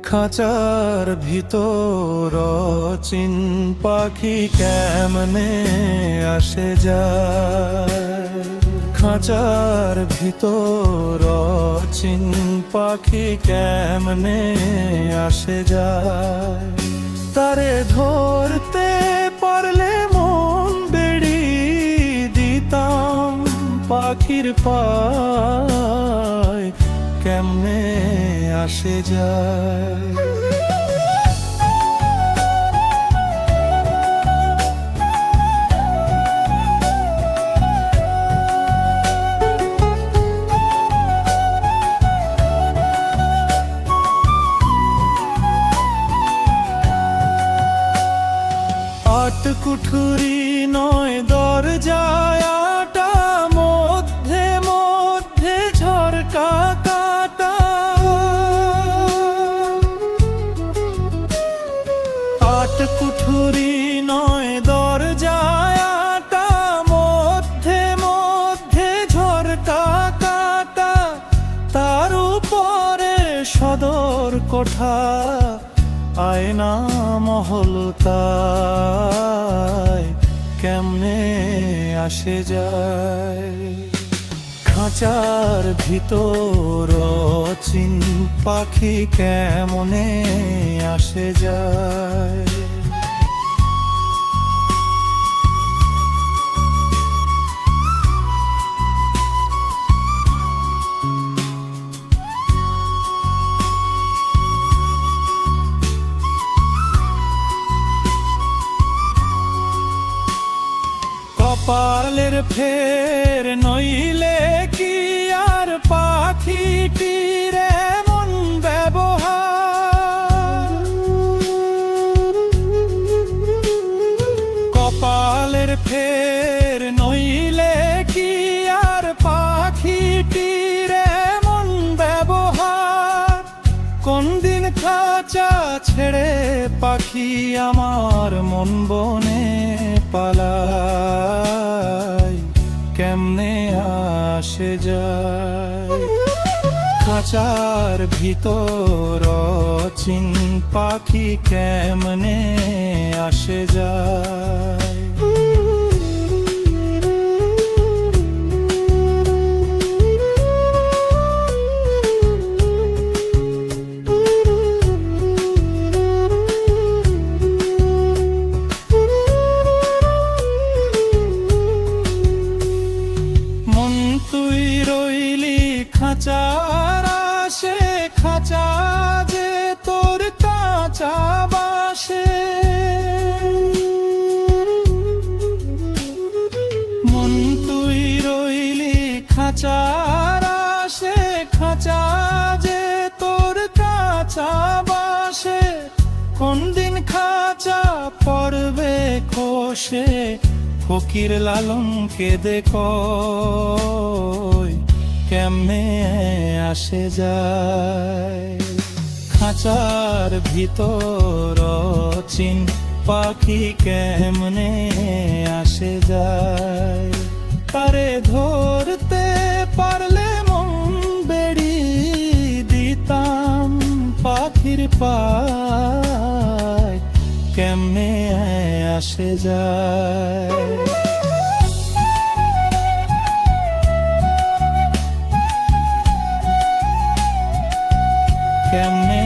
খাঁচার ভিতর চিন পাখি কেমনে আসে যায়। খাঁচার ভিতর চিন পাখি কেমনে আসে যায়। তারে ধরতে পারলে মন বেড়ি দিতাম পাখির পায় কেমনে আসে যায়। আট কুঠুরি নয় দরজায় আটা, মধ্যে মধ্যে ঝরকা কাটা। আট কুঠুরি নয় দরজায় আটা, মধ্যে মধ্যে ঝরকা কাটা। তার উপরে সদর কোঠা, আয়না মহল তাই কেমনে আসে যায়। খাঁচার ভিতর চিন পাখি কেমনে আসে যায়। কপালের ফের নইলে কি আর পাখিটির এমন ব্যবহার। কপালের ফের নইলে কি আর পাখিটির এমন ব্যবহার। কোন দিন খাঁচা ছেড়ে পাখি আমার মন বনে পালায় কেমনে আসে যায়। খাঁচার ভিতর চিন পাখি কেমনে আসে যায়। তুই রইলি খাঁচার আশে, খাঁচা যে তোর কাঁচা বাসে। মন তুই রইলি খাঁচার আশে, খাঁচা যে তোর কাঁচা বাসে। কোন দিন খাঁচা পড়বে খসে, ফকির লালন কেঁদে কয় কেমনে আসে যায়। খাঁচার ভিতর চিন পাখি কেমনে আসে যায়। তারে ধরতে পারলে মন বেড়ি দিতাম পাখির পায় কেমনে আসে যায়। কেমনে